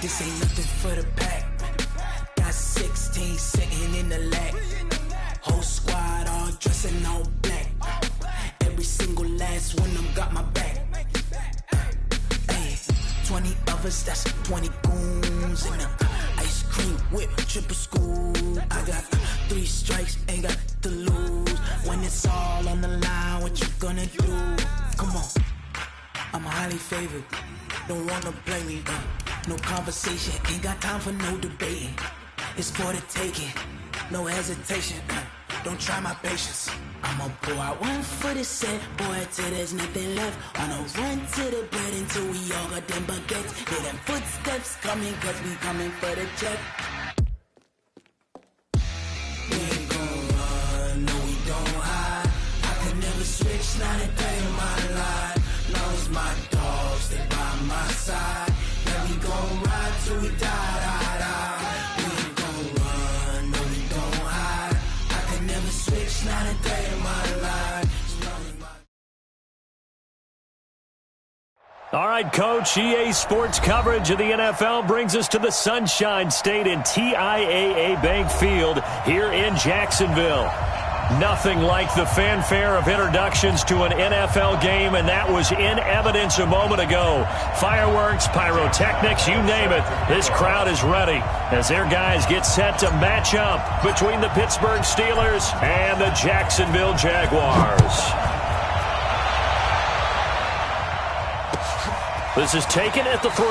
This ain't nothing for the pack. Got 16 sitting in the lap. Whole squad all dressing all black. Every single last one of them got my back. Hey, 20 of us, that's 20 goons in the ice cream whip, triple scoop. I got 3 strikes, ain't got to lose. When it's all on the line, what you gonna do? Come on, I'm highly favored. Don't wanna play me, no conversation. Ain't got time for no debating. It's for the taking, no hesitation. Don't try my patience. I'ma pull out one for the set, boy, till there's nothing left. On a run to the bread until we all got them baguettes. Hear them footsteps coming, cause we coming for the check. We ain't gon' run, no we don't hide. I can never switch, not a day in my life. Long as my dogs stay by my side. Yeah, we gon' ride till we die, die, die. We ain't gon' run, no we don't hide. I can never switch, not a day in my life. All right, Coach, EA Sports coverage of the NFL brings us to the Sunshine State in TIAA Bank Field here in Jacksonville. Nothing like the fanfare of introductions to an NFL game, and that was in evidence a moment ago. Fireworks, pyrotechnics, you name it. This crowd is ready as their guys get set to match up between the Pittsburgh Steelers and the Jacksonville Jaguars. This is taken at the 3.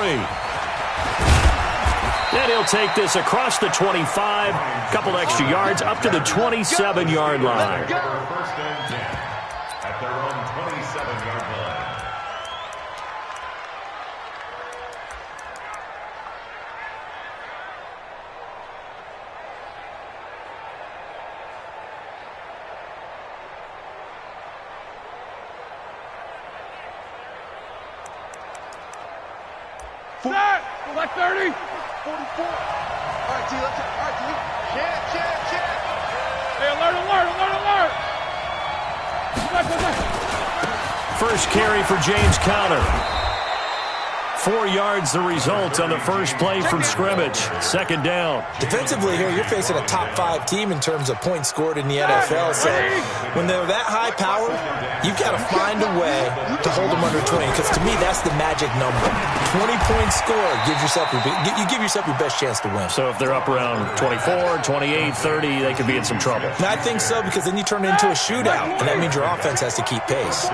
And he'll take this across the 25, couple extra yards up to the 27-yard line. First and 10 at their own 27-yard line. Set! Left 30! 44. All right, T, let's all right, T. Check. Hey, alert! First carry for James Conner. 4 yards the result on the first play from scrimmage. Second down. Defensively here, you're facing a top 5 team in terms of points scored in the NFL. So when they're that high powered, you've got to find a way to hold them under 20. Because to me, that's the magic number. 20 points scored, you give yourself your best chance to win. So if they're up around 24, 28, 30, they could be in some trouble. And I think so, because then you turn it into a shootout, and that means your offense has to keep pace.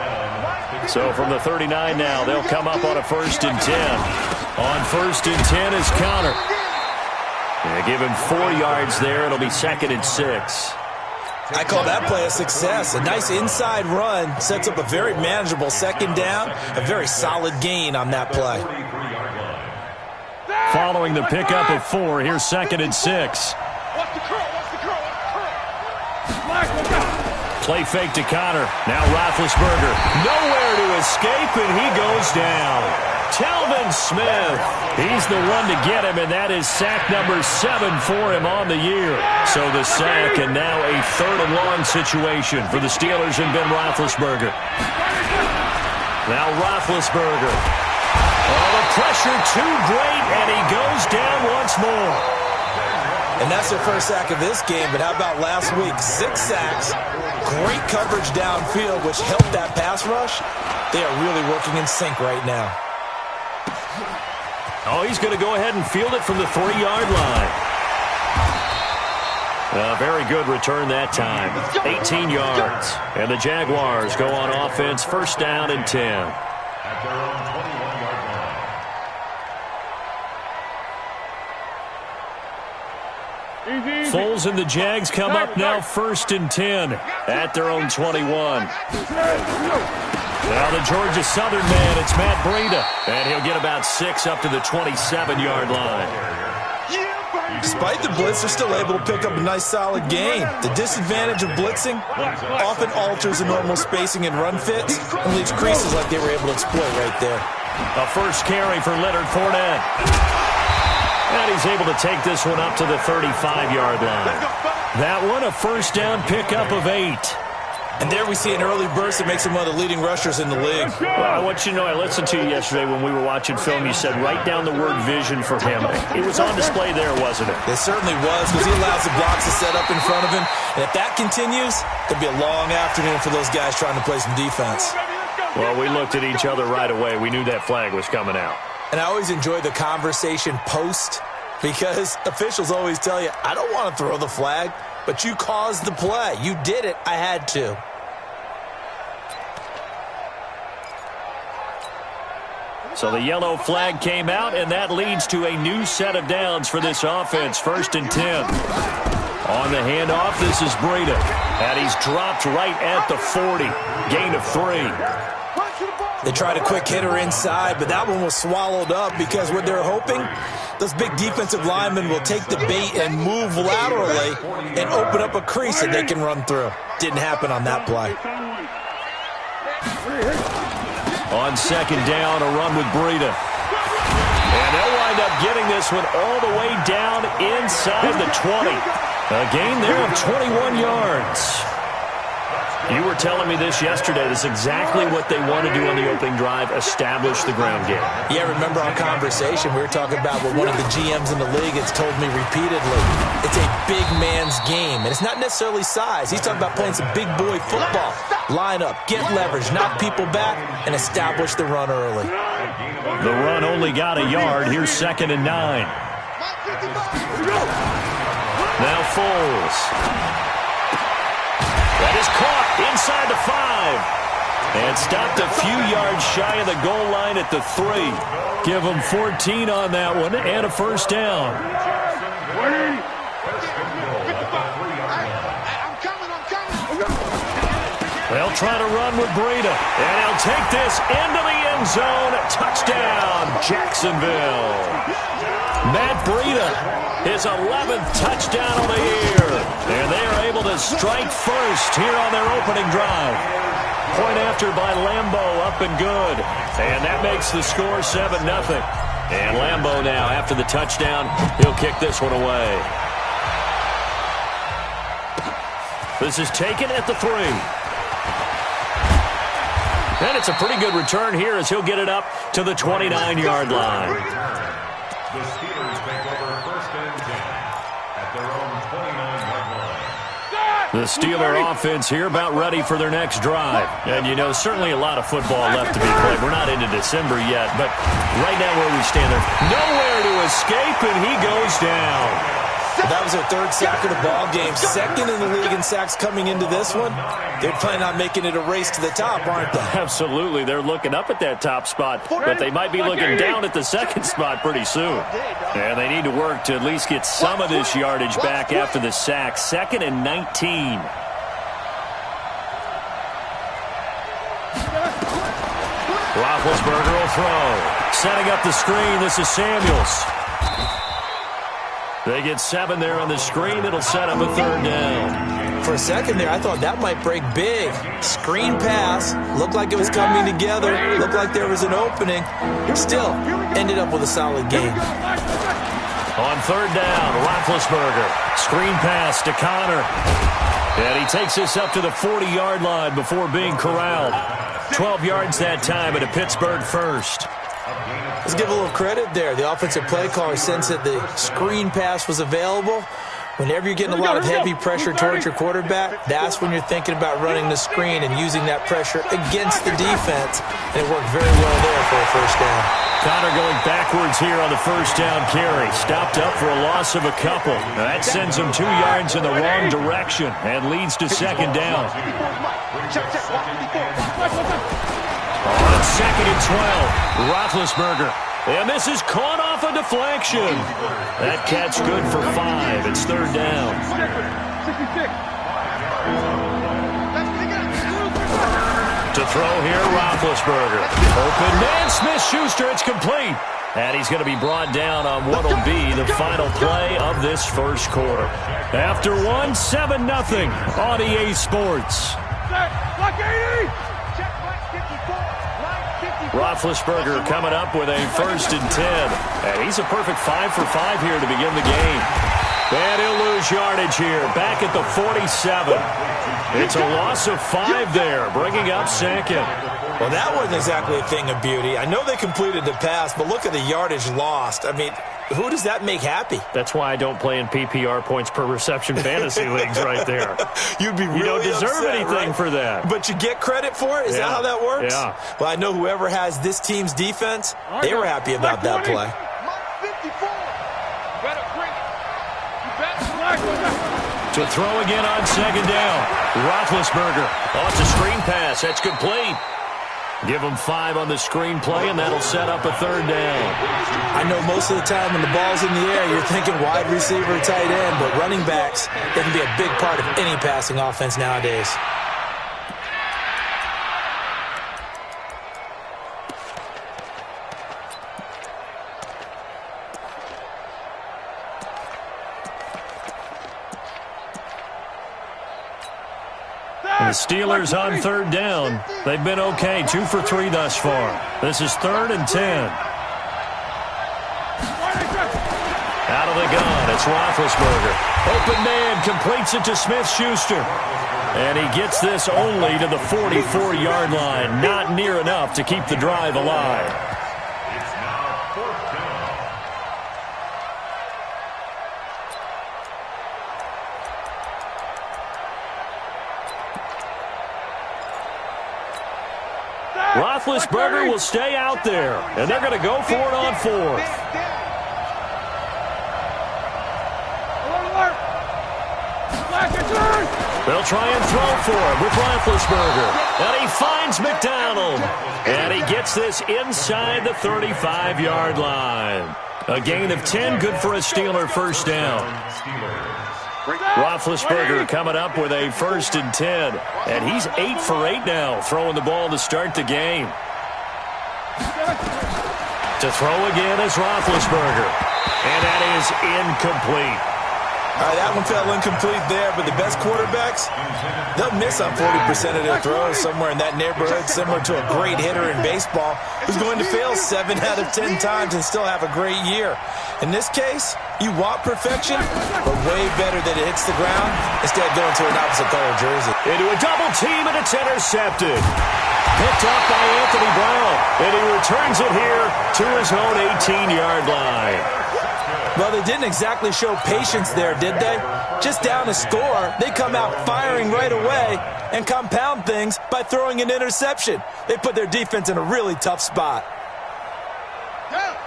So from the 39 now, they'll come up on a 1st and 10. On 1st and 10 is Conner. They give him 4 yards there. It'll be 2nd and 6. I call that play a success. A nice inside run sets up a very manageable second down. A very solid gain on that play. Following the pickup of 4, here's 2nd and 6. Watch the curl! Play fake to Conner. Now Roethlisberger. Nowhere to escape, and he goes down. Telvin Smith. He's the one to get him, and that is sack number 7 for him on the year. So the sack, and now a 3rd and long situation for the Steelers and Ben Roethlisberger. Now Roethlisberger. Oh, the pressure too great, and he goes down once more. And that's their first sack of this game, but how about last week? 6 sacks, great coverage downfield, which helped that pass rush. They are really working in sync right now. Oh, he's going to go ahead and field it from the 3-yard line. A very good return that time. 18 yards. And the Jaguars go on offense, 1st down and 10. At their own 21-yard line. Foles and the Jags come up now 1st and 10 at their own 21. Now the Georgia Southern man, it's Matt Breida. And he'll get about 6 up to the 27-yard line. Despite the blitz, they're still able to pick up a nice solid gain. The disadvantage of blitzing often alters the normal spacing and run fits and leaves creases like they were able to exploit right there. A first carry for Leonard Fournette. And he's able to take this one up to the 35-yard line. That one a 1st down pickup of 8. And there we see an early burst that makes him one of the leading rushers in the league. Well, I want you to know, I listened to you yesterday when we were watching film. You said write down the word vision for him. It was on display there, wasn't it? It certainly was, because he allows the blocks to set up in front of him. And if that continues, it could be a long afternoon for those guys trying to play some defense. Well, we looked at each other right away. We knew that flag was coming out. And I always enjoy the conversation post, because officials always tell you, I don't want to throw the flag, but you caused the play. You did it. I had to. So the yellow flag came out, and that leads to a new set of downs for this offense. 1st and 10. On the handoff, this is Breida. And he's dropped right at the 40. Gain of 3. They tried a quick hitter inside, but that one was swallowed up because what they're hoping, those big defensive linemen will take the bait and move laterally and open up a crease that they can run through. Didn't happen on that play. On 2nd down, a run with Breida. And they'll wind up getting this one all the way down inside the 20. A gain there of 21 yards. You were telling me this yesterday. This is exactly what they want to do on the opening drive, establish the ground game. Yeah, remember our conversation? We were talking about what one of the GMs in the league has told me repeatedly. It's a big man's game, and it's not necessarily size. He's talking about playing some big boy football. Line up, get leverage, knock people back, and establish the run early. The run only got a yard. Here's 2nd and 9. Now Foles. That is caught inside the 5. And stopped a few yards shy of the goal line at the 3. Give them 14 on that one and a 1st down. They'll try to run with Breida. And he'll take this into the end zone. Touchdown, Jacksonville. Matt Breida, his 11th touchdown of the year. And they are able to strike first here on their opening drive. Point after by Lambo, up and good. And that makes the score 7-0. And Lambo now, after the touchdown, he'll kick this one away. This is taken at the 3. And it's a pretty good return here as he'll get it up to the 29-yard line. The Steelers take over 1st and 10 at their own 29-yard line. The Steeler offense here about ready for their next drive. And, you know, certainly a lot of football left to be played. We're not into December yet, but right now where we stand, there's nowhere to escape, and he goes down. That was their 3rd sack of the ball game. 2nd in the league in sacks coming into this one. They're planning on making it a race to the top, aren't they? Absolutely. They're looking up at that top spot, but they might be looking down at the 2nd spot pretty soon. And they need to work to at least get some of this yardage back after the sack. 2nd and 19. Roethlisberger will throw. Setting up the screen. This is Samuels. They get 7 there on the screen. It'll set up a 3rd down. For a second there, I thought that might break big. Screen pass. Looked like it was coming together. Looked like there was an opening. Still, ended up with a solid game. On 3rd down, Roethlisberger. Screen pass to Connor. And he takes this up to the 40-yard line before being corralled. 12 yards that time at a Pittsburgh 1st. Let's give a little credit there. The offensive play caller sensed that the screen pass was available. Whenever you're getting a lot of heavy pressure towards your quarterback, that's when you're thinking about running the screen and using that pressure against the defense. And it worked very well there for a 1st down. Connor going backwards here on the 1st down carry. Stopped up for a loss of a couple. That sends him 2 yards in the wrong direction and leads to 2nd down. On 2nd and 12, Roethlisberger. And this is caught off a deflection. That catch good for 5. It's 3rd down. To throw here, Roethlisberger. Open man, Smith-Schuster. It's complete. And he's going to be brought down on what will be the final play of this 1st quarter. After 7-0 on EA Sports. Roethlisberger coming up with a 1st and 10. And he's a perfect 5 for 5 here to begin the game. And he'll lose yardage here, back at the 47. It's a loss of 5 there, bringing up second. Well, that wasn't exactly a thing of beauty. I know they completed the pass, but look at the yardage lost. I mean, who does that make happy? That's why I don't play in PPR points per reception fantasy leagues right there. You'd be really You don't deserve upset, anything right? for that. But you get credit for it? Is that how that works? Yeah. Well, I know whoever has this team's defense, they were happy about that play. 54. You better bring it. You better. To throw again on second down. Roethlisberger off the screen pass. That's complete. Give them 5 on the screen play, and that'll set up a third down. I know most of the time when the ball's in the air, you're thinking wide receiver, tight end, but running backs, they can be a big part of any passing offense nowadays. The Steelers on third down. They've been okay, 2 for 3 thus far. This is 3rd and 10. Out of the gun, it's Roethlisberger. Open man, completes it to Smith-Schuster. And he gets this only to the 44-yard line. Not near enough to keep the drive alive. It's now 4th down. Roethlisberger will stay out there, and they're going to go for it on 4th. They'll try and throw for him with Roethlisberger. And he finds McDonald. And he gets this inside the 35-yard line. A gain of 10, good for a Steeler first down. Roethlisberger coming up with a 1st and 10. And he's 8 for 8 now, throwing the ball to start the game. To throw again is Roethlisberger. And that is incomplete. All right, that one fell incomplete there, but the best quarterbacks, they'll miss on 40% of their throws, somewhere in that neighborhood, similar to a great hitter in baseball who's going to fail 7 out of 10 times and still have a great year. In this case, you want perfection, but way better that it hits the ground instead of going to an opposite color jersey. Into a double team, and it's intercepted. Picked up by Anthony Brown, and he returns it here to his own 18-yard line. Well, they didn't exactly show patience there, did they? Just down a score, they come out firing right away and compound things by throwing an interception. They put their defense in a really tough spot.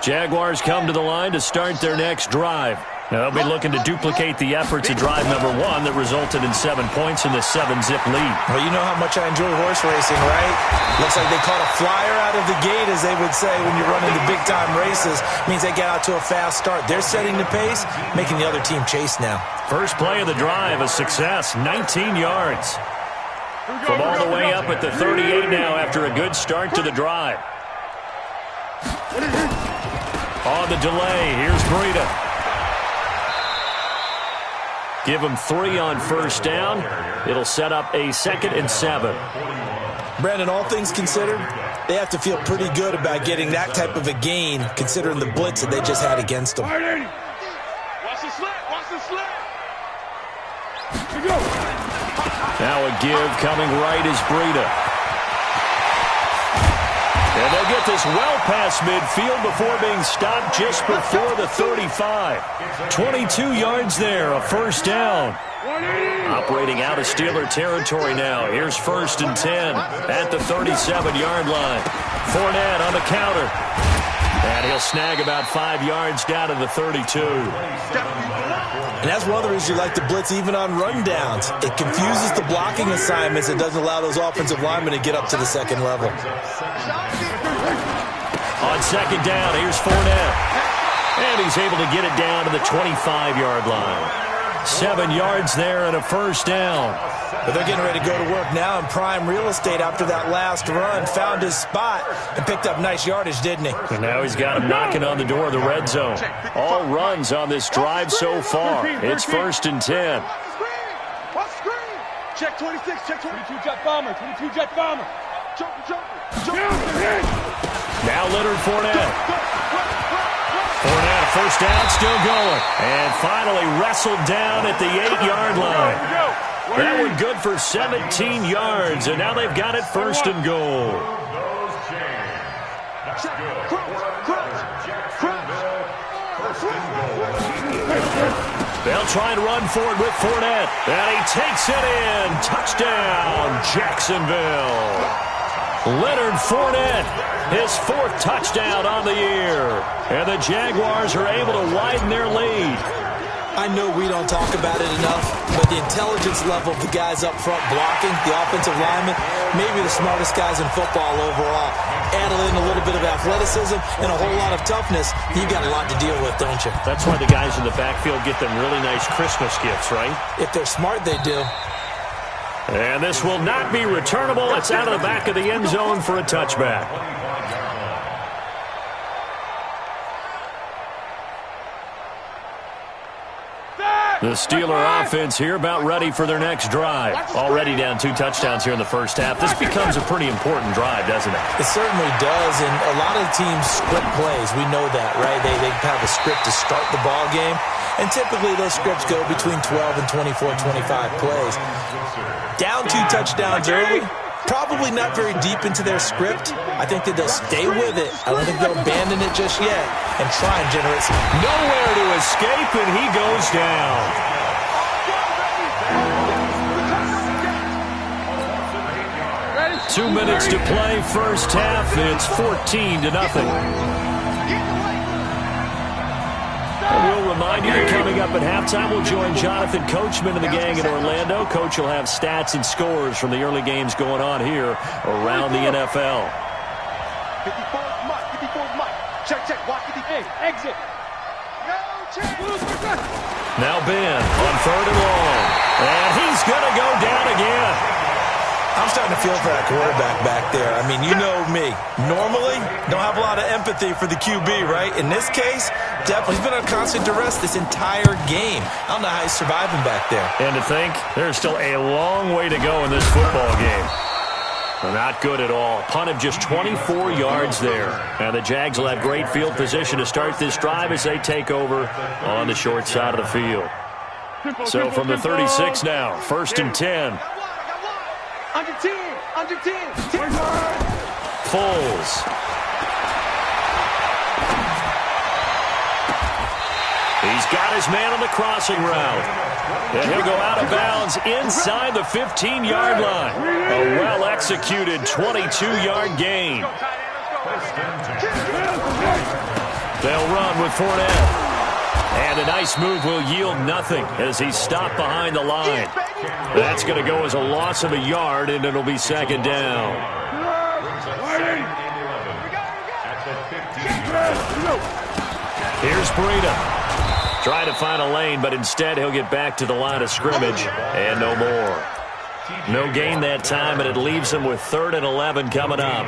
Jaguars come to the line to start their next drive. Now, they'll be looking to duplicate the efforts of drive number 1 that resulted in 7 points in the 7-zip lead. Well, you know how much I enjoy horse racing, right? Looks like they caught a flyer out of the gate, as they would say when you're running the big-time races. Means they get out to a fast start. They're setting the pace, making the other team chase now. First play of the drive, a success, 19 yards. From all the way up at the 38 now after a good start to the drive. On the delay, here's Breida. Give him 3 on first down. It'll set up a 2nd and 7. Brandon, all things considered, they have to feel pretty good about getting that type of a gain, considering the blitz that they just had against them. Watch the slant. Watch the slant. Now a give coming right is Breida. And they'll get this well past midfield before being stopped just before the 35. 22 yards there, a first down. Operating out of Steeler territory now. Here's 1st and 10 at the 37-yard line. Fournette on the counter. And he'll snag about 5 yards down to the 32. And that's one of the reasons you like to blitz even on rundowns. It confuses the blocking assignments. It doesn't allow those offensive linemen to get up to the second level. On second down, here's Fournette. And he's able to get it down to the 25-yard line. 7 yards there and a first down. But they're getting ready to go to work now in prime real estate after that last run. Found his spot and picked up nice yardage, didn't he? And now he's got him knocking on the door of the red zone. All runs on this drive so far. It's 1st and 10. Check 26, check 22 jet bomber, 22 jet bomber. Jump. Now Leonard Fournette. Fournette, first down still going. And finally wrestled down at the 8-yard line. That one good for 17 yards, and now they've got it first and goal. They'll try and run for it with Fournette. And he takes it in. Touchdown, Jacksonville. Leonard Fournette, his 4th touchdown on the year. And the Jaguars are able to widen their lead. I know we don't talk about it enough, but the intelligence level of the guys up front blocking, the offensive linemen, maybe the smartest guys in football overall. Add in a little bit of athleticism and a whole lot of toughness, you got a lot to deal with, don't you? That's why the guys in the backfield get them really nice Christmas gifts, right? If they're smart, they do. And this will not be returnable. It's out of the back of the end zone for a touchback. The Steeler offense here about ready for their next drive. Already down 2 touchdowns here in the first half. This becomes a pretty important drive, doesn't it? It certainly does, and a lot of the teams script plays. We know that, right? They have a script to start the ball game, and typically those scripts go between 12 and 24, 25 plays. Down 2 touchdowns early, probably not very deep into their script. I think that they'll stay with it. I don't think they'll abandon it just yet and try and generate some. Nowhere to escape, and he goes down. 2 minutes to play, first half. It's 14-0. And we'll remind you that coming up at halftime, we'll join Jonathan Coachman and the gang in Orlando. Coach will have stats and scores from the early games going on here around the NFL. 54's Mike. 54's Mike. Check. Walk it. Hey, exit. No check. Now Ben on 3rd and long. And he's going to go down again. I'm starting to feel for that quarterback back there. I mean, you know me. Normally, don't have a lot of empathy for the QB, right? In this case, definitely he's been on constant duress this entire game. I don't know how he's surviving back there. And to think, there's still a long way to go in this football game. Not good at all. Punt of just 24 yards there. Now the Jags will have great field position to start this drive as they take over on the short side of the field. So from the 36 now, 1st and 10. Under 10. Foles. He's got his man on the crossing route. And he'll go out of bounds inside the 15-yard line. A well-executed 22-yard gain. They'll run with Fournette. And a nice move will yield nothing as he's stopped behind the line. That's going to go as a loss of a yard, and it'll be 2nd down. Here's Breida. Trying to find a lane, but instead he'll get back to the line of scrimmage, and no more. No gain that time, and it leaves him with 3rd and 11 coming up.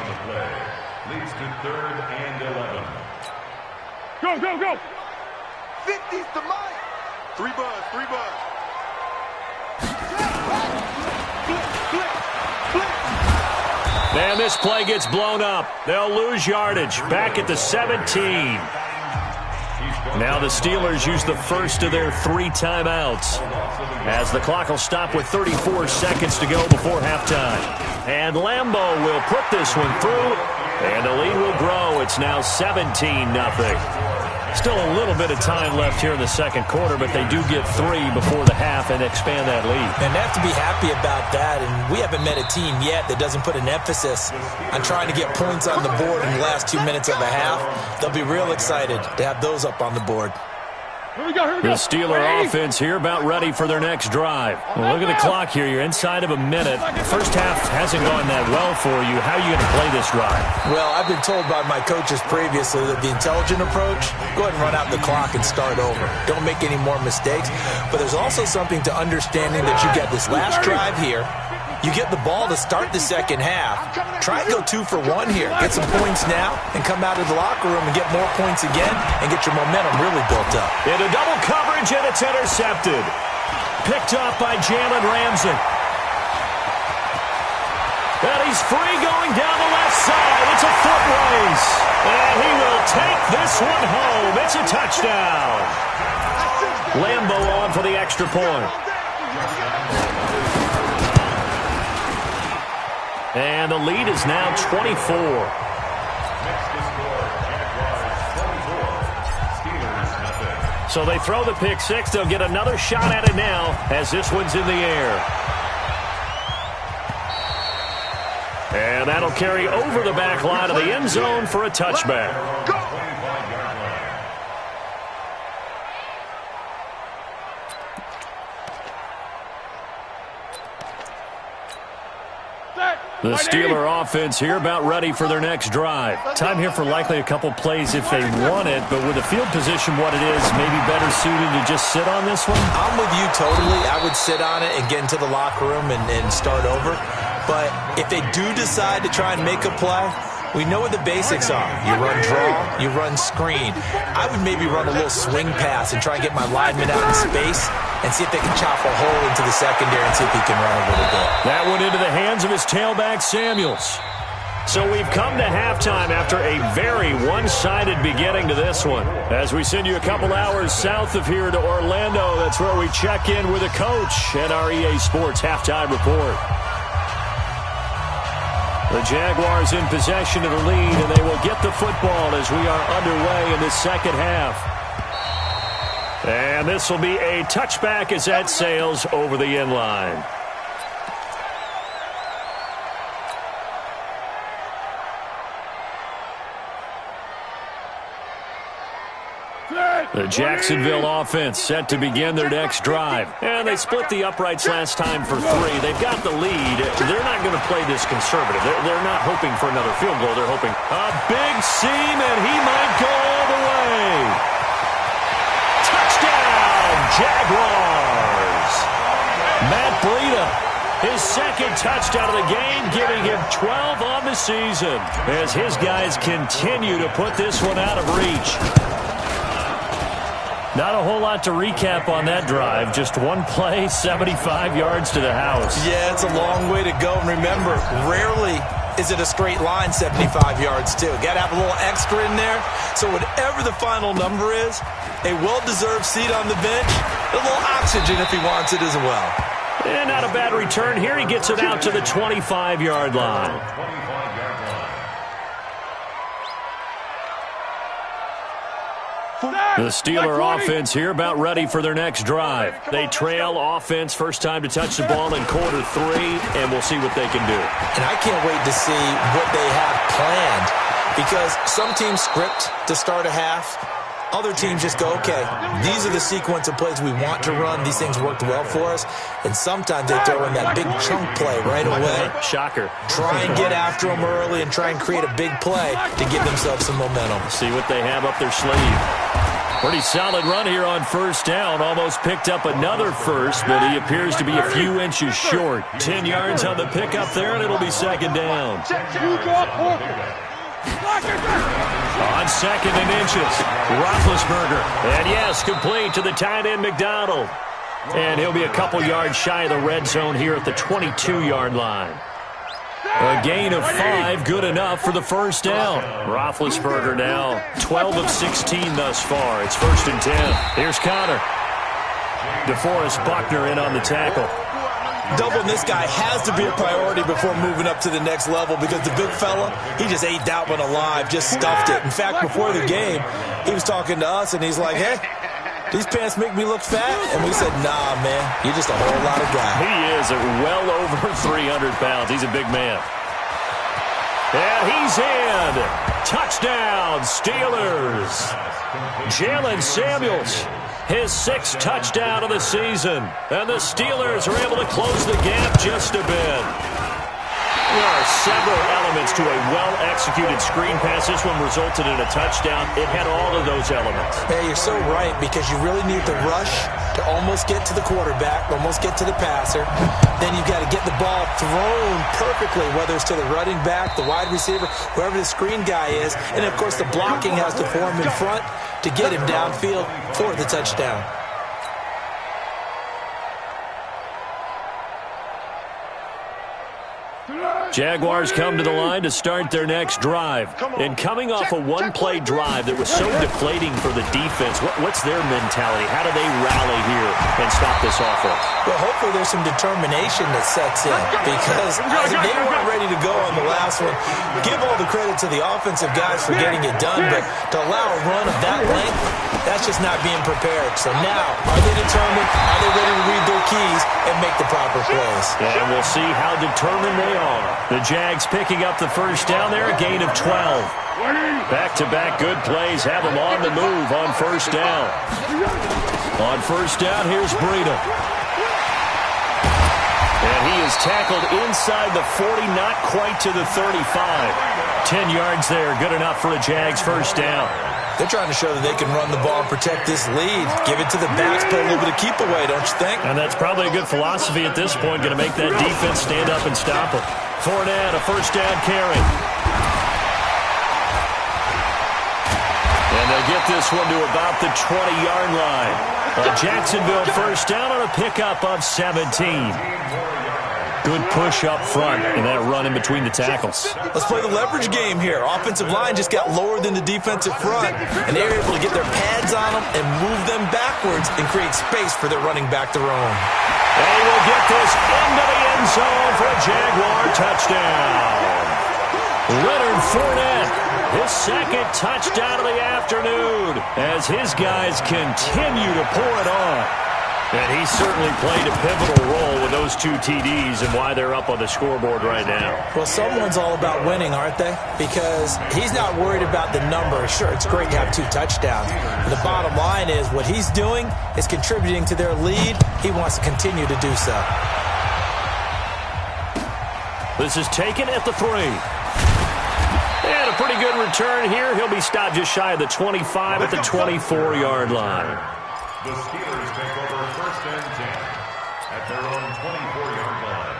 Leads to 3rd and 11. Go. 50's to Mike. 3 buzz. And this play gets blown up. They'll lose yardage. Back at the 17. Now the Steelers use the first of their 3 timeouts, as the clock will stop with 34 seconds to go before halftime. And Lambeau will put this one through, and the lead will grow. It's now 17-0. Still a little bit of time left here in the second quarter, but they do get 3 before the half and expand that lead. And they have to be happy about that, and we haven't met a team yet that doesn't put an emphasis on trying to get points on the board in the last 2 minutes of a half. They'll be real excited to have those up on the board. Here we go. The Steeler offense here about ready for their next drive. Well, look at the clock here. You're inside of a minute. The first half hasn't gone that well for you. How are you going to play this drive? Well, I've been told by my coaches previously that the intelligent approach, go ahead and run out the clock and start over. Don't make any more mistakes. But there's also something to understanding that you get this last drive here. You get the ball to start the second half. Try and go 2 for 1 here. Get some points now and come out of the locker room and get more points again and get your momentum really built up. Into double coverage, and it's intercepted. Picked off by Jalen Ramsey. And he's free going down the left side. It's a foot race. And he will take this one home. It's It's a touchdown. Lambeau on for the extra point. And the lead is now 24. So they throw the pick six. They'll get another shot at it now as this one's in the air. And that'll carry over the back line of the end zone for a touchback. The Steeler offense here about ready for their next drive. Time here for likely a couple plays if they want it, but with the field position what it is, maybe better suited to just sit on this one? I'm with you totally. I would sit on it and get into the locker room and start over. But if they do decide to try and make a play, we know what the basics are. You run draw, you run screen. I would maybe run a little swing pass and try and get my lineman out in space and see if they can chop a hole into the secondary and see if he can run a little bit. That went into the hands of his tailback, Samuels. So we've come to halftime after a very one-sided beginning to this one. As we send you a couple hours south of here to Orlando, that's where we check in with a coach at our EA Sports Halftime Report. The Jaguars in possession of the lead, and they will get the football as we are underway in the second half. And this will be a touchback as that sails over the end line. The Jacksonville offense set to begin their next drive. And they split the uprights last time for 3. They've got the lead. They're not going to play this conservative. They're not hoping for another field goal. They're hoping a big seam, and he might go all the way. Touchdown, Jaguars. Matt Breida, his second touchdown of the game, giving him 12 on the season as his guys continue to put this one out of reach. Not a whole lot to recap on that drive. Just one play, 75 yards to the house. Yeah, it's a long way to go. And remember, rarely is it a straight line 75 yards, too. Got to have a little extra in there. So whatever the final number is, a well-deserved seat on the bench, a little oxygen if he wants it as well. And not a bad return here. He gets it out to the 25-yard line. The Steeler offense here about ready for their next drive. They trail offense first time to touch the ball in quarter 3, and we'll see what they can do. And I can't wait to see what they have planned because some teams script to start a half. Other teams just go, okay, these are the sequence of plays we want to run. These things worked well for us. And sometimes they throw in that big chunk play right away. Shocker. Try and get after them early and try and create a big play to give themselves some momentum. See what they have up their sleeve. Pretty solid run here on first down. Almost picked up another first, but he appears to be a few inches short. 10 yards on the pickup there, and it'll be second down. On second and inches, Roethlisberger. And yes, complete to the tight end, McDonald. And he'll be a couple yards shy of the red zone here at the 22-yard line. A gain of 5, good enough for the first down. Roethlisberger now 12 of 16 thus far. It's first and 10. Here's Connor. DeForest Buckner in on the tackle. Doubling this guy has to be a priority before moving up to the next level because the big fella, he just ate that one alive, just stuffed it. In fact, before the game, he was talking to us, and he's like, hey, these pants make me look fat? And we said, nah, man, you're just a whole lot of guy. He is at well over 300 pounds. He's a big man. And he's in. Touchdown, Steelers. Jalen Samuels, his 6th touchdown of the season. And the Steelers are able to close the gap just a bit. There are several elements to a well-executed screen pass. This one resulted in a touchdown. It had all of those elements. Hey, you're so right because you really need the rush to almost get to the quarterback, almost get to the passer. Then you've got to get the ball thrown perfectly, whether it's to the running back, the wide receiver, whoever the screen guy is. And, of course, the blocking has to form in front to get him downfield for the touchdown. Jaguars come to the line to start their next drive. And coming off a one-play drive that was so deflating for the defense, what's their mentality? How do they rally here and stop this offense? Well, hopefully there's some determination that sets in because they weren't ready to go on the last one. Give all the credit to the offensive guys for getting it done, but to allow a run of that length, that's just not being prepared. So now, are they determined? Are they ready to read their keys and make the proper plays? And we'll see how determined they are. The Jags picking up the first down there, a gain of 12. Back-to-back good plays have them on the move on first down. On first down, here's Breida. And he is tackled inside the 40, not quite to the 35. 10 yards there, good enough for a Jags first down. They're trying to show that they can run the ball and protect this lead. Give it to the backs, play a little bit of keep away, don't you think? And that's probably a good philosophy at this point, going to make that defense stand up and stop them. Fournette, a first down carry. And they'll get this one to about the 20-yard line. A Jacksonville first down on a pickup of 17. Good push up front and that run in between the tackles. Let's play the leverage game here. Offensive line just got lower than the defensive front, and they were able to get their pads on them and move them backwards and create space for their running back to roam. They will get this into the end zone for a Jaguar touchdown. Leonard Fournette, his second touchdown of the afternoon as his guys continue to pour it on. And he certainly played a pivotal role with those two TDs and why they're up on the scoreboard right now. Well, someone's all about winning, aren't they? Because he's not worried about the number. Sure, it's great to have 2 touchdowns. But the bottom line is what he's doing is contributing to their lead. He wants to continue to do so. This is taken at the 3. And a pretty good return here. He'll be stopped just shy of the 25 at the 24-yard line. The Steelers take over first and 10 at their own 24-yard line.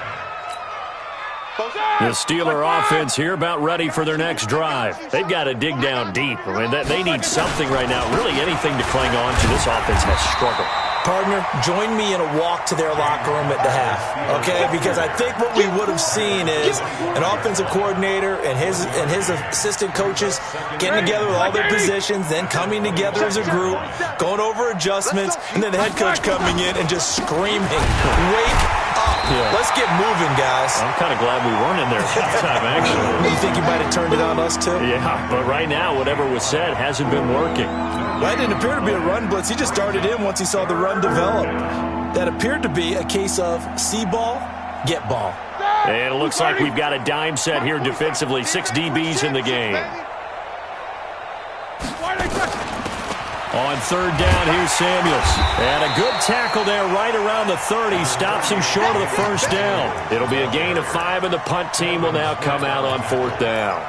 The Steeler offense here about ready for their next drive. They've got to dig down deep. I mean, they need something right now, really anything to cling on to. This offense has struggled. Partner, join me in a walk to their locker room at the half, okay? Because I think what we would have seen is an offensive coordinator and his assistant coaches getting together with all their positions, then coming together as a group, going over adjustments, and then the head coach coming in and just screaming, "Wake up! Yeah. Let's get moving, guys." I'm kind of glad we weren't in there at halftime, actually. You think you might have turned it on us, too? Yeah, but right now, whatever was said hasn't been working. That didn't appear to be a run blitz. He just started in once he saw the run develop. That appeared to be a case of see ball, get ball. And it looks like we've got a dime set here defensively. 6 DBs in the game. On third down, here's Samuels. And a good tackle there right around the 30. Stops him short of the first down. It'll be a gain of 5, and the punt team will now come out on fourth down.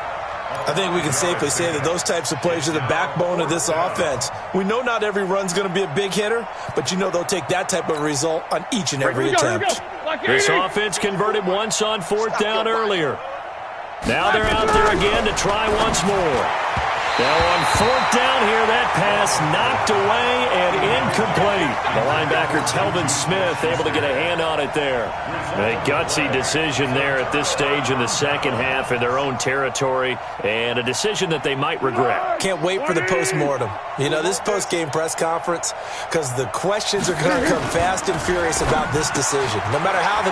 I think we can safely say that those types of plays are the backbone of this offense. We know not every run's going to be a big hitter, but you know they'll take that type of result on each and every attempt. This offense converted once on fourth down earlier. Now they're out there again to try once more. Now on fourth down here, that pass knocked away and incomplete. The linebacker, Telvin Smith, able to get a hand on it there. A gutsy decision there at this stage in the second half in their own territory, and a decision that they might regret. Can't wait for the postmortem. You know, this post-game press conference, because the questions are going to come fast and furious about this decision. No matter how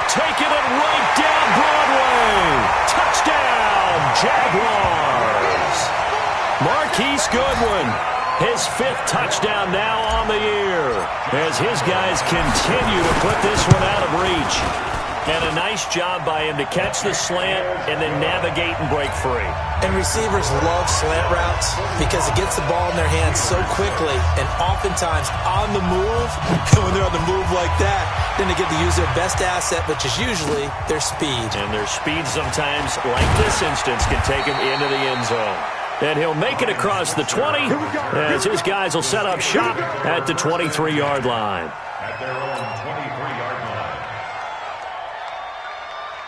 taking it right down Broadway. Touchdown, Jaguars. Marquise Goodwin, his 5th touchdown now on the year as his guys continue to put this one out of reach. And a nice job by him to catch the slant and then navigate and break free. And receivers love slant routes because it gets the ball in their hands so quickly and oftentimes on the move. And when they're on the move like that, then they get to use their best asset, which is usually their speed. And their speed sometimes, like this instance, can take them into the end zone. And he'll make it across the 20 as his guys will set up shop at the 23-yard line. At their own 23-yard line.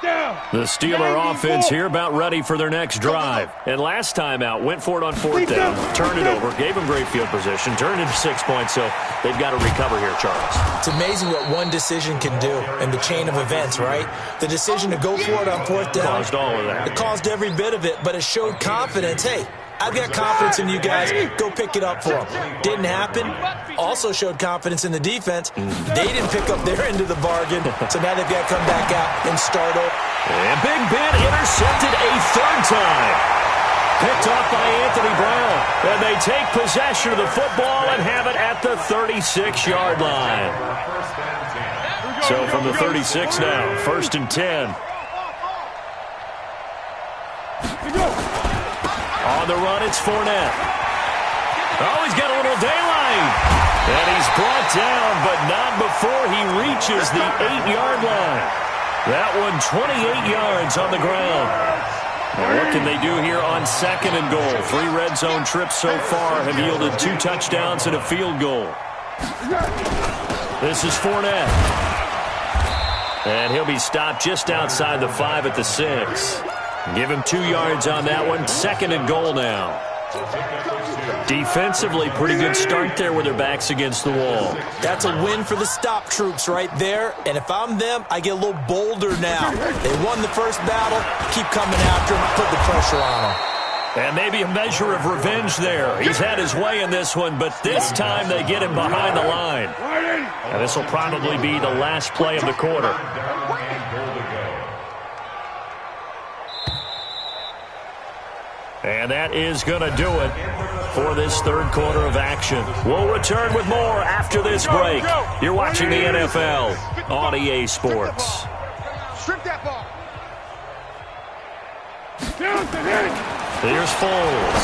Down. The Steeler offense here about ready for their next drive. And last time out, went for it on fourth down, turned it over, gave them great field position, turned into 6 points, so they've got to recover here, Charles. It's amazing what one decision can do in the chain of events, right? The decision to go for it on fourth down. Caused all of that. It caused every bit of it, but it showed confidence. Hey, I've got confidence in you guys. Go pick it up for them. Didn't happen. Also showed confidence in the defense. They didn't pick up their end of the bargain, so now they've got to come back out and start over. And Big Ben intercepted a third time. Picked off by Anthony Brown. And they take possession of the football and have it at the 36-yard line. So from the 36 now, 1st and 10. On the run, it's Fournette. Oh, he's got a little daylight. And he's brought down, but not before he reaches the 8-yard line. That one 28 yards on the ground. Now what can they do here on 2nd and goal? 3 red zone trips so far have yielded 2 touchdowns and a field goal. This is Fournette. And he'll be stopped just outside the 5 at the 6. Give him 2 yards on that one. 2nd and goal now. Defensively, pretty good start there with their backs against the wall. That's a win for the stop troops right there. And if I'm them, I get a little bolder now. They won the first battle. Keep coming after them. Put the pressure on them. And maybe a measure of revenge there. He's had his way in this one, but this time they get him behind the line. And this will probably be the last play of the quarter. And that is going to do it for this third quarter of action. We'll return with more after this break. You're watching the NFL on EA Sports. Strip that ball. Here's Foles.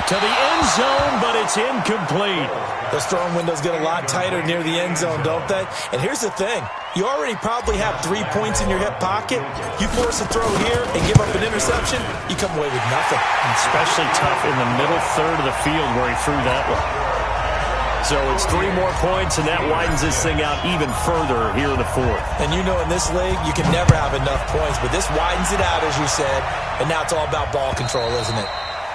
To the end zone, but it's incomplete. Those throwing windows get a lot tighter near the end zone, don't they? And here's the thing. You already probably have 3 points in your hip pocket. You force a throw here and give up an interception, you come away with nothing. Especially tough in the middle third of the field where he threw that one. So it's 3 more points, and that widens this thing out even further here in the 4th. And you know in this league, you can never have enough points, but this widens it out, as you said, and now it's all about ball control, isn't it?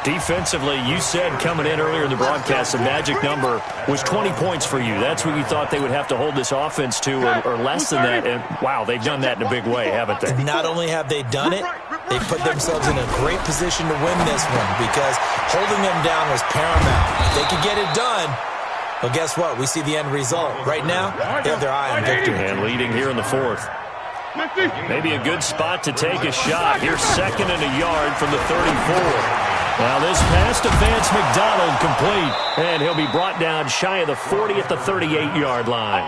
Defensively, you said coming in earlier in the broadcast, the magic number was 20 points for you. That's what you thought they would have to hold this offense to, or less than that. And, wow, they've done that in a big way, haven't they? Not only have they done it, they put themselves in a great position to win this one because holding them down was paramount. If they could get it done, well, guess what? We see the end result. Right now, they have their eye on victory. And leading here in the 4th. Maybe a good spot to take a shot. Here's 2nd and a yard from the 34. Now this pass to Vance McDonald complete, and he'll be brought down shy of the 40 at the 38-yard line.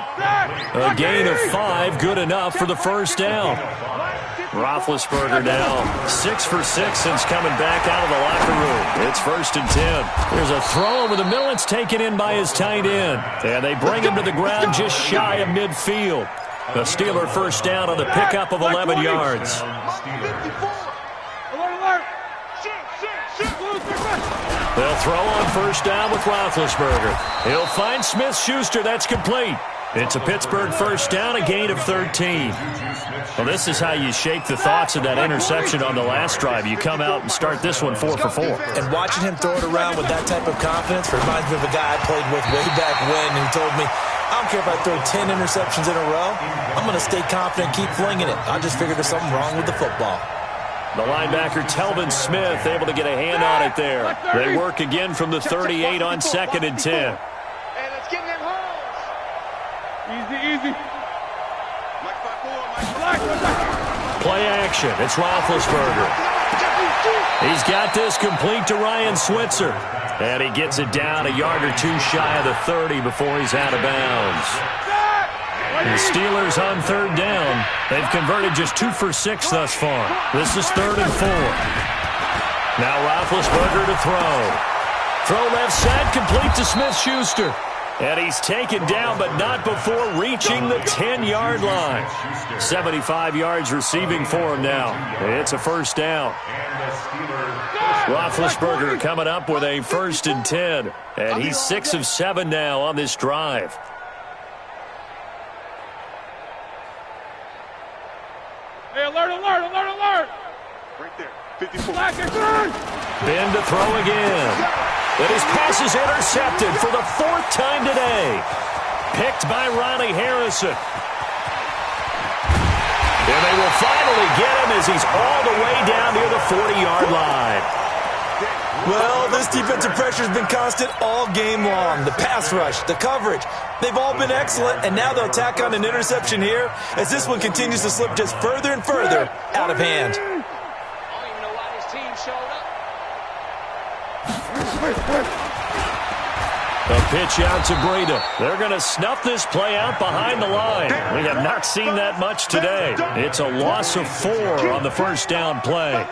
A gain of 5, good enough for the first down. Roethlisberger now 6 for 6 since coming back out of the locker room. It's 1st and 10. There's a throw over the middle. It's taken in by his tight end, and they bring him to the ground just shy of midfield. The Steeler first down on the pickup of 11 yards. They'll throw on first down with Roethlisberger. He'll find Smith-Schuster. That's complete. It's a Pittsburgh first down, a gain of 13. Well, this is how you shake the thoughts of that interception on the last drive. You come out and start this one 4 for 4. And watching him throw it around with that type of confidence reminds me of a guy I played with way back when who told me, I don't care if I throw 10 interceptions in a row. I'm going to stay confident, keep flinging it. I just figured there's something wrong with the football. The linebacker, Telvin Smith, able to get a hand on it there. They work again from the 38 on 2nd and 10. And it's getting in holes. Easy. Play action. It's Roethlisberger. He's got this complete to Ryan Switzer. And he gets it down a yard or 2 shy of the 30 before he's out of bounds. The Steelers on 3rd down. They've converted just 2 for 6 thus far. This is 3rd and 4. Now Roethlisberger to throw. Throw left side, complete to Smith-Schuster. And he's taken down, but not before reaching the 10-yard line. 75 yards receiving for him now. It's a first down. Roethlisberger coming up with a 1st and 10. And he's 6 of 7 now on this drive. Hey, alert. Ben to throw again. And his pass is intercepted for the 4th time today. Picked by Ronnie Harrison. And they will finally get him as he's all the way down near the 40-yard line. Well, this defensive pressure has been constant all game long. The pass rush, the coverage, they've all been excellent, and now they'll tack on an interception here as this one continues to slip just further and further out of hand. I don't even know why this team showed up. The pitch out to Breida. They're going to snuff this play out behind the line. We have not seen that much today. It's a loss of 4 on the first down play.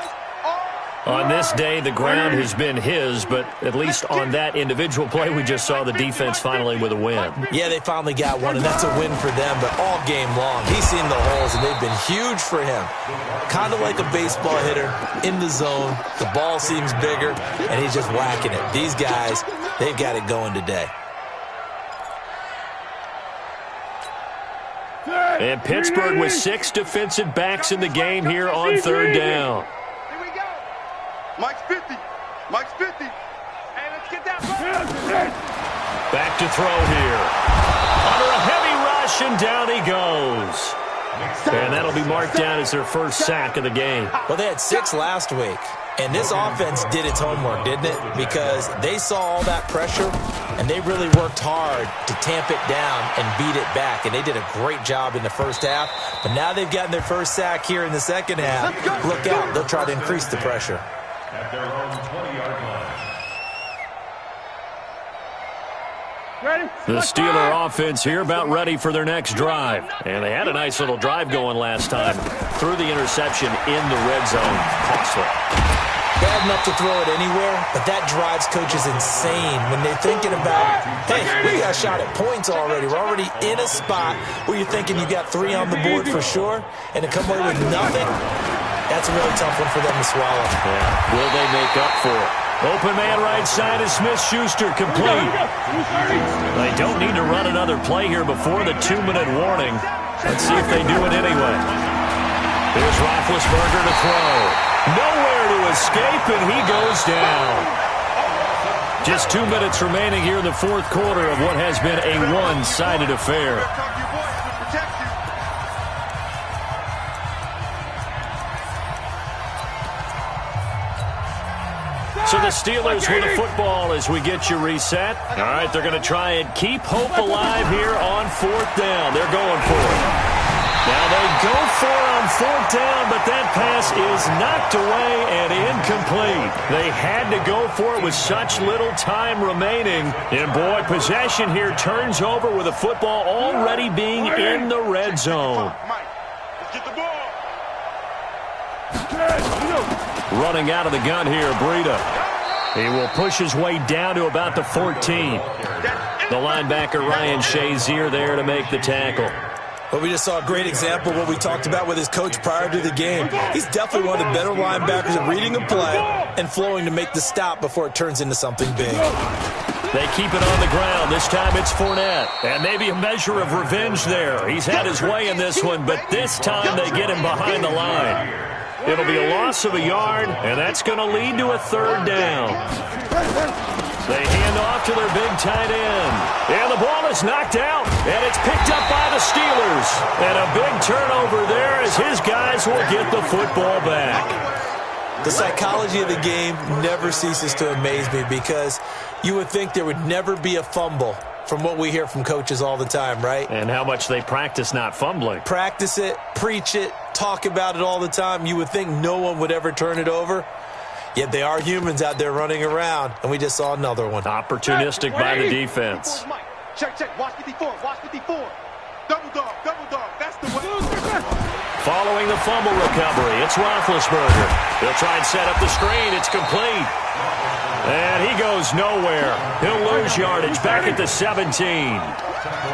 On this day, the ground has been his, but at least on that individual play, we just saw the defense finally with a win. Yeah, they finally got one, and that's a win for them, but all game long, he's seen the holes, and they've been huge for him. Kind of like a baseball hitter in the zone. The ball seems bigger, and he's just whacking it. These guys, they've got it going today. And Pittsburgh with 6 defensive backs in the game here on 3rd down. Mike's 50. Mike's 50. Hey, let's get that. Back to throw here. Under a heavy rush, and down he goes. And that'll be marked down as their first sack of the game. Well, they had 6 last week, and this offense did its homework, didn't it? Because they saw all that pressure, and they really worked hard to tamp it down and beat it back. And they did a great job in the first half. But now they've gotten their first sack here in the second half. Look out. They'll try to increase the pressure. At their own 20-yard line. The Steeler offense here about ready for their next drive. And they had a nice little drive going last time. Threw the interception in the red zone. Costly. Bad enough to throw it anywhere, but that drives coaches insane when they're thinking about, hey, we got a shot at points already. We're already in a spot where you're thinking you got 3 on the board for sure, and to come away with nothing, that's a really tough one for them to swallow. Yeah. Will they make up for it? Open man right side is Smith-Schuster, complete. They don't need to run another play here before the 2-minute warning. Let's see if they do it anyway. Here's Roethlisberger to throw. Nowhere to escape, and he goes down. Just 2 minutes remaining here in the 4th quarter of what has been a one-sided affair. So the Steelers with the football as we get you reset. All right, they're going to try and keep hope alive here on 4th down. They're going for it. Now they go for it on 4th down, but that pass is knocked away and incomplete. They had to go for it with such little time remaining. And boy, possession here turns over with the football already being in the red zone. Running out of the gun here, Breida. He will push his way down to about the 14. The linebacker, Ryan Shazier, there to make the tackle. Well, we just saw a great example of what we talked about with his coach prior to the game. He's definitely one of the better linebackers at reading a play and flowing to make the stop before it turns into something big. They keep it on the ground. This time it's Fournette. And maybe a measure of revenge there. He's had his way in this one, but this time they get him behind the line. It'll be a loss of a yard, and that's going to lead to a 3rd down. They hand off to their big tight end. And the ball is knocked out, and it's picked up by the Steelers. And a big turnover there as his guys will get the football back. The psychology of the game never ceases to amaze me because you would think there would never be a fumble from what we hear from coaches all the time, right? And how much they practice not fumbling. Practice it, preach it, talk about it all the time. You would think no one would ever turn it over. Yet they are humans out there running around, and we just saw another one. Opportunistic by the defense. Check, check. Watch 54. Watch 54. Double dog. Double dog. That's the way. Following the fumble recovery, it's Roethlisberger. He'll try and set up the screen. It's complete. And he goes nowhere. He'll lose yardage back at the 17.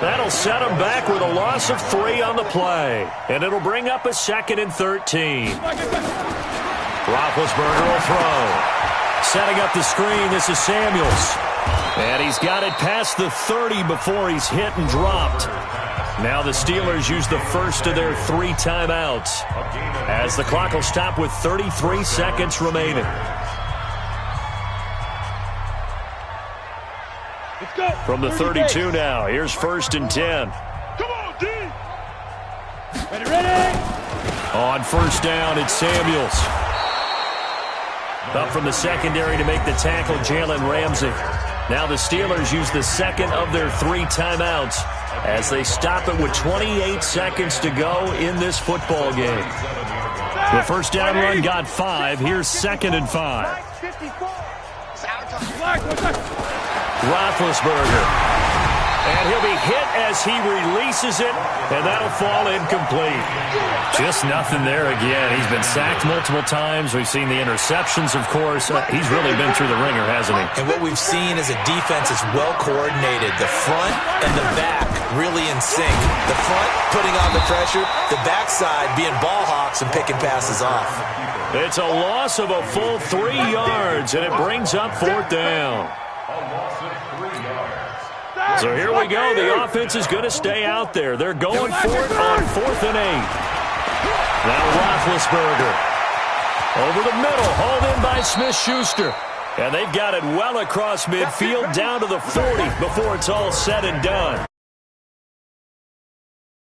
That'll set him back with a loss of 3 on the play. And it'll bring up a 2nd and 13. Roethlisberger will throw. Setting up the screen, this is Samuels. And he's got it past the 30 before he's hit and dropped. Now the Steelers use the first of their 3 timeouts as the clock will stop with 33 seconds remaining. Let's go. From the 32 now, here's 1st and 10. Come on, D. Ready. On 1st down, it's Samuels. Up from the secondary to make the tackle, Jalen Ramsey. Now the Steelers use the second of their 3 timeouts as they stop it with 28 seconds to go in this football game. The 1st down run got 5. Here's 2nd and 5. Roethlisberger. And he'll be hit as he releases it, and that'll fall incomplete. Just nothing there again. He's been sacked multiple times. We've seen the interceptions, of course. He's really been through the ringer, hasn't he? And what we've seen is a defense is well coordinated. The front and the back really in sync. The front putting on the pressure, the backside being ball hawks and picking passes off. It's a loss of a full 3 yards, and it brings up 4th down. So here we go. The offense is going to stay out there. They're going for it on 4th and 8. Now Roethlisberger. Over the middle, hauled in by Smith-Schuster. And they've got it well across midfield down to the 40 before it's all said and done.